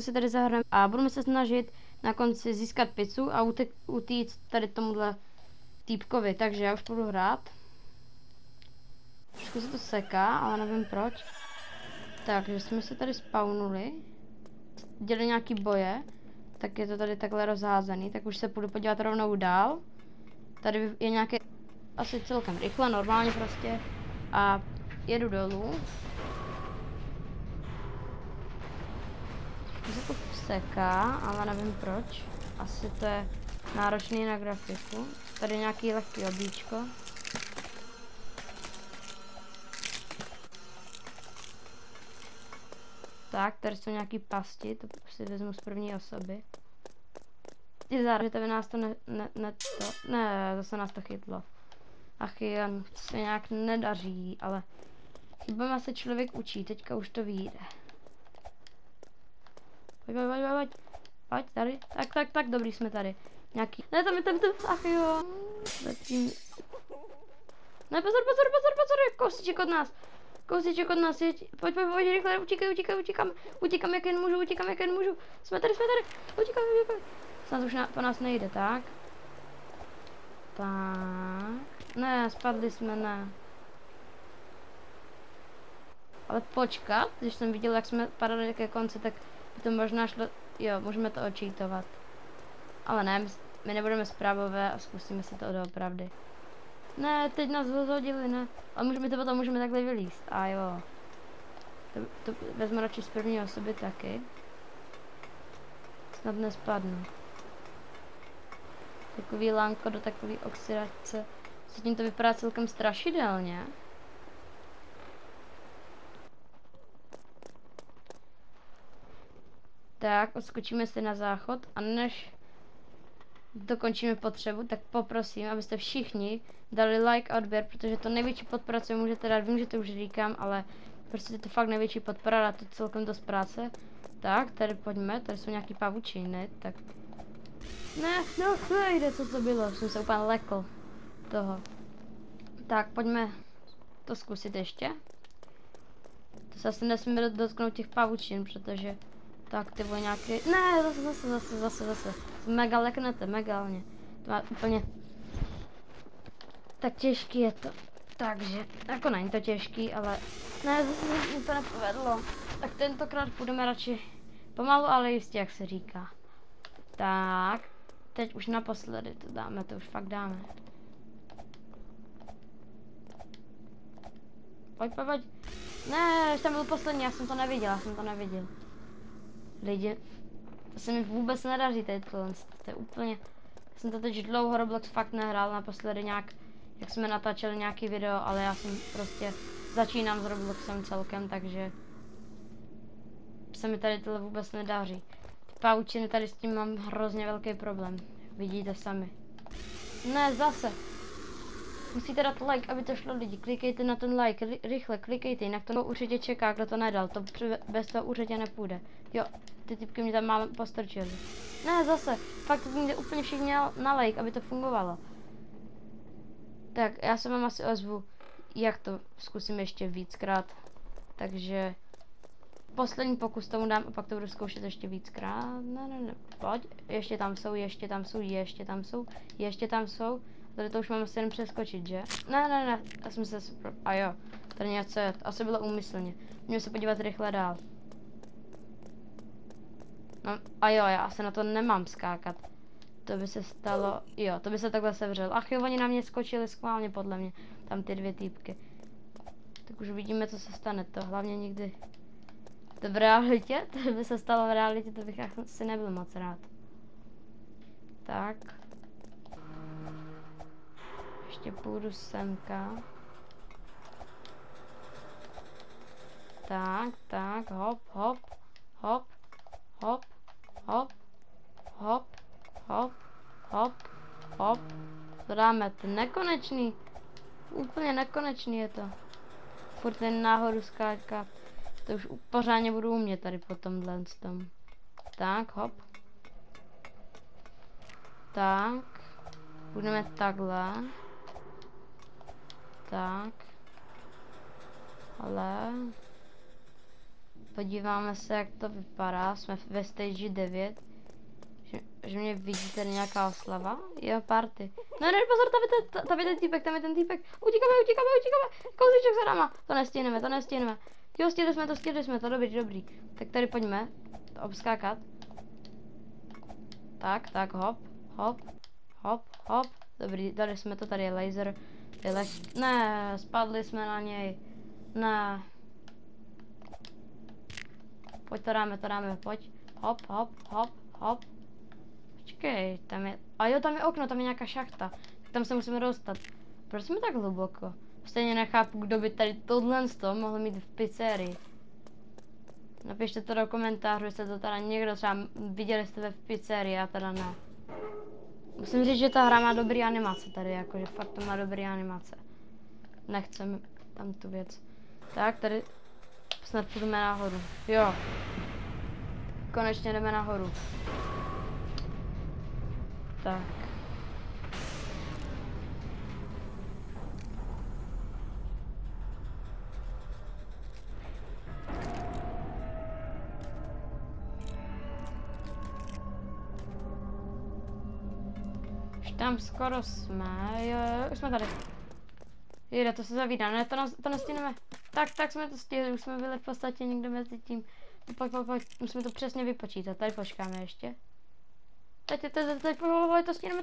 se tady zahrneme a budeme se snažit na konci získat pizzu a utíct tady tomuhle týpkovi, takže já už budu hrát. Trošku se to seká, ale nevím proč. Takže jsme se tady spawnuli, dělali nějaký boje, tak je to tady takhle rozházený, tak už se půjdu podívat rovnou dál. Tady je nějaké, asi celkem rychle, normálně prostě a jedu dolů. Trošku se to seká, ale nevím proč. Asi to je náročný na grafiku. Tady nějaký lehký obíčko. Tak, tady jsou nějaký pasti, to si vezmu z první osoby. Je zároveň, že nás to ne, zase nás to chytlo. Ach jo, se nějak nedaří, ale chybama se člověk učí, teďka už to vyjde. Pojď, tady, tak, dobrý, jsme tady. Nějaký, ne, tam, ach jo. Zatím. Ne, pozor, kousíček od nás, pojď, rychle, utíkám, jak jen můžu, jsme tady, utíkám, snad už po nás nejde, tak. Ne, spadli jsme, ne. Ale počkat, když jsem viděl, jak jsme padali ke konci, tak by to možná šlo, jo, můžeme to očítovat. Ale ne, my nebudeme zprávové a zkusíme si to doopravdy. Ne, teď nás rozhodili, ne. Ale můžeme takhle vylízt. A jo. To vezmu radši z první osoby taky. Snad nespadnu. Takový lánko do takový oxidace. Zatím to vypadá celkem strašidelně. Tak, odskočíme si na záchod a než dokončíme potřebu, tak poprosím, abyste všichni dali like a odběr, protože to největší podpora, co můžete dát, vím, že to už říkám, ale prostě to fakt největší podpora, a to celkem dost práce. Tak, tady pojďme, tady jsou nějaký pavučiny, tak... Ne, no, nejde, co to bylo, jsem se úplně lekl toho. Tak, pojďme to zkusit ještě. To se asi nesmíme dotknout těch pavučin, protože... Tak, ty vole nějaký... Ne, zase. Mega leknete, megálně. To má úplně... Tak těžký je to. Takže, jako není to těžký, ale... Ne, zase mi to nepovedlo. Tak tentokrát půjdeme radši pomalu, ale jistě, jak se říká. Tak, teď už naposledy to dáme, to už fakt dáme. Pojď. Ne, tam byl poslední, já jsem to neviděl. Lidi, to se mi vůbec nedaří teď to je úplně, jsem to teď dlouho Roblox fakt nehrál, naposledy nějak, jak jsme natáčeli nějaký video, ale já jsem prostě, začínám s Robloxem celkem, takže se mi tady tohle vůbec nedaří. Ty pavučiny, tady s tím mám hrozně velký problém, vidíte sami. Ne, zase. Musíte dát like, aby to šlo, lidi, klikejte na ten like, rychle klikejte, jinak to určitě čeká, kdo to nedal, to bez toho určitě nepůjde. Jo, ty typky mě tam málo postrčily. Ne, zase, fakt to mějte úplně všichni na like, aby to fungovalo. Tak, já se vám asi ozvu, jak to zkusím ještě víckrát. Takže, poslední pokus tomu dám a pak to budu zkoušet ještě víckrát. Ne, pojď, ještě tam jsou. Tady to už mám asi jen přeskočit, že? Ne, já jsem se... A jo, tady něco je, to asi bylo úmyslně. Můžeme se podívat rychle dál. No, a jo, já se na to nemám skákat. To by se stalo... Jo, to by se takhle sevřel. Ach jo, oni na mě skočili schválně podle mě. Tam ty dvě týpky. Tak už vidíme, co se stane. To hlavně nikdy... To v realitě? To by se stalo v realitě, to bych asi nebyl moc rád. Tak. Ještě půjdu semka. Tak, hop. To dáme, to nekonečný. Úplně nekonečný je to. Furt ten nahoru skáčka. To už pořádně budu umět tady po tomhle tom. Tak, hop. Tak. Budeme takhle. Tak. Ale... Podíváme se, jak to vypadá. Jsme ve stage 9. Že mě vidí tady nějaká oslava. Jo, party. No ne, pozor, tam je ten týpek, tam je ten týpek. Utíkáme. Kouzíček za náma. To nestihneme. Jo, stihli jsme to, dobrý. Tak tady pojďme obskákat. Tak, hop. Dobrý, dali jsme to, tady je laser. Ne, spadli jsme na něj. Ne. Pojď, to dáme, pojď. Hop. Počkej, tam je, a jo, tam je okno, tam je nějaká šachta. Tak tam se musíme dostat. Proč jsme tak hluboko? Stejně nechápu, kdo by tady tohle mohl mít v pizzerii. Napište to do komentářů, jestli to teda někdo třeba viděli jste v pizzerii, a teda ne. Musím říct, že ta hra má dobrý animace tady, jakože fakt to má dobrý animace. Nechcem tam tu věc. Tak, tady snad půjdeme nahoru. Jo. Konečně jdeme nahoru. Tak. Už tam skoro jsme, jo, už jsme tady. Jde, to se zavírá, ne, to nestihneme. Tak jsme to stihli, už jsme byli v podstatě někde mezi tím. Pojď, musíme to přesně vypočítat, tady počkáme ještě. Teď,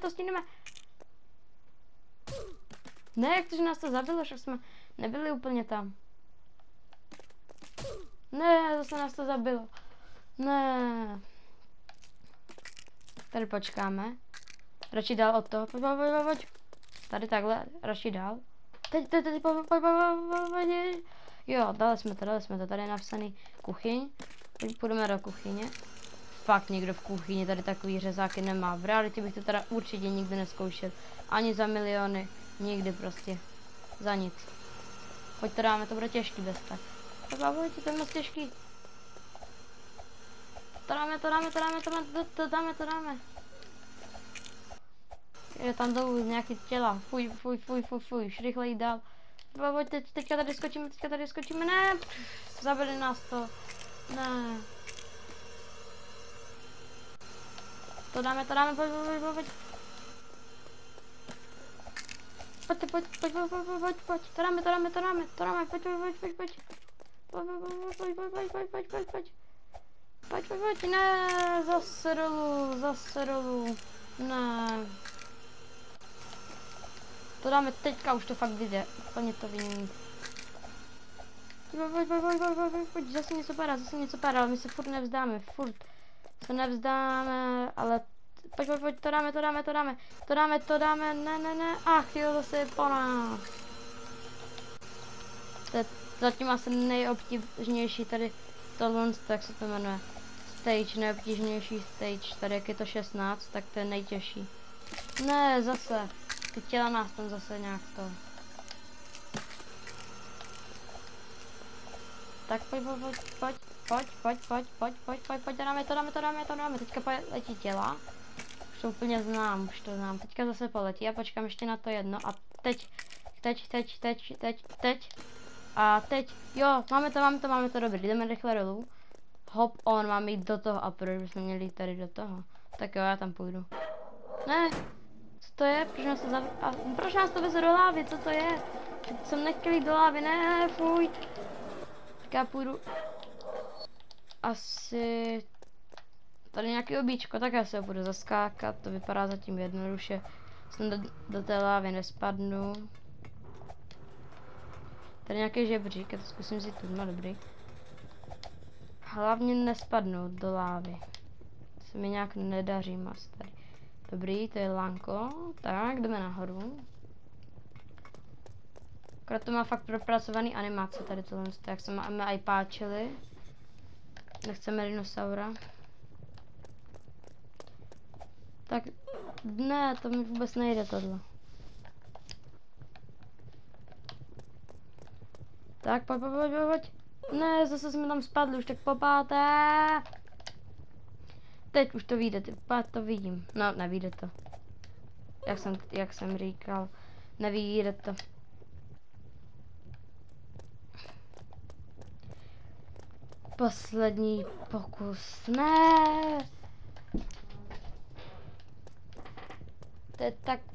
to stihneme. Ne, jak to, že nás to zabilo, že jsme nebyli úplně tam. Ne, zase nás to zabilo. Ne. Tady počkáme. Radši dál od toho, pojď. Tady takhle, radši dál. Teď, pojď. Jo, dali jsme to, tady je napsaný kuchyň. Půjdeme do kuchyně. Fakt někdo v kuchyni tady takový řezáky nemá. V realitě bych to teda určitě nikdy neskoušel. Ani za miliony. Nikdy prostě. Za nic. Pojď to dáme, to bude těžký bez tak. Pojď, to je moc těžký. To dáme. Je tam dolů nějaký těla. Fuj, už rychleji dál. Pojď, teďka tady skočíme, ne. Zabili nás to. Ne. To dáme, pojď. Pojď. To dáme, pojď. Ne, zase dolů. Ne. To dáme teďka, už to fakt vyjde. Úplně to vidím. Pojď, zase něco padá, ale my se furt nevzdáme, ale pojď, to dáme, ne, ach jo, zase je po nás. To je zatím asi nejobtížnější tady tohle, jak se to jmenuje, stage, nejobtížnější stage, tady jak je to 16, tak to je nejtěžší. Ne, zase, ty těla nás tam zase nějak to. Tak pojď, to dáme, teďka letí těla. Už to úplně znám, teďka zase poletí a počkám ještě na to jedno a teď. A teď, jo, máme to dobrý, jdeme rychle dolů. Hop on, máme jít do toho a proč bychom měli jít tady do toho. Tak jo, já tam půjdu. Ne, co to je, proč nás to veze do lávy, co to je? Jsem nechtěl jít do lávy, ne, fuj. Já půjdu asi tady nějaký obíčko, tak já se budu zaskákat, to vypadá zatím jednoduše. Jsem do té lávy nespadnu. Tady nějaký žebřík, já to zkusím vzít tu, no dobrý. Hlavně nespadnout do lávy. To se mi nějak nedaří moc tady. Dobrý, to je lanko, tak jdeme nahoru. Akorát to má fakt propracovaný animace tady tohle, jak se máme aj páčili. Nechceme dinosaura. Tak ne, to mi vůbec nejde tohle. Tak pojď. Ne, zase jsme tam spadli, už tak popáté. Teď už to vyjde, to vidím. No, nevyjde to. Jak jsem říkal, nevyjde to. Poslední pokus. Ne.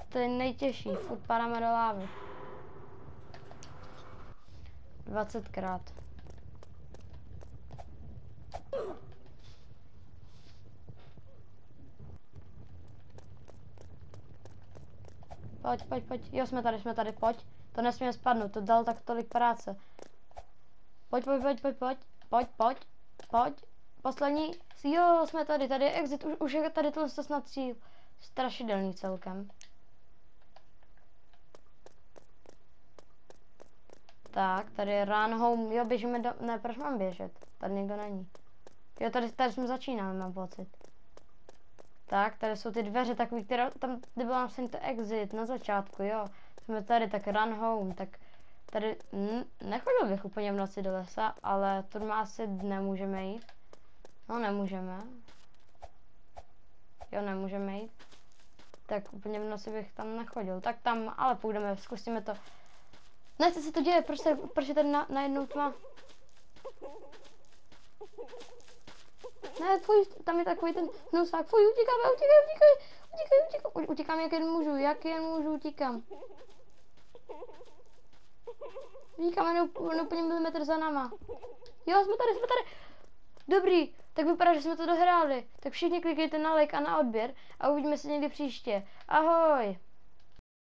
To je nejtěžší. Furt padáme do lávy. 20krát. Pojď. Jo, jsme tady, pojď. To nesmíme spadnout, to dal tak tolik práce. Pojď. Poslední. Jo, jsme tady je exit, už je tady to snad cíl. Strašidelný celkem. Tak, tady je run home. Jo, běžíme do... Ne, proč mám běžet? Tady nikdo není. Jo, tady jsme začínali, mám pocit. Tak, tady jsou ty dveře takový, které tam, kde byl napsaný to exit na začátku, jo. Jsme tady, tak run home, tak tady nechodil bych úplně v noci do lesa, ale tu asi nemůžeme jít. No, nemůžeme. Jo, nemůžeme jít. Tak úplně v noci bych tam nechodil. Tak tam, ale půjdeme, zkusíme to. Ne, co se to děje? Proč je tady najednou tma? Ne, tam je takový ten hnusák. Fuj, utíkám, jak jen můžu, utíkám. Utíkám, jen úplně milimetr za náma. Jo, jsme tady. Dobrý, tak vypadá, že jsme to dohráli. Tak všichni klikejte na like a na odběr a uvidíme se někdy příště. Ahoj.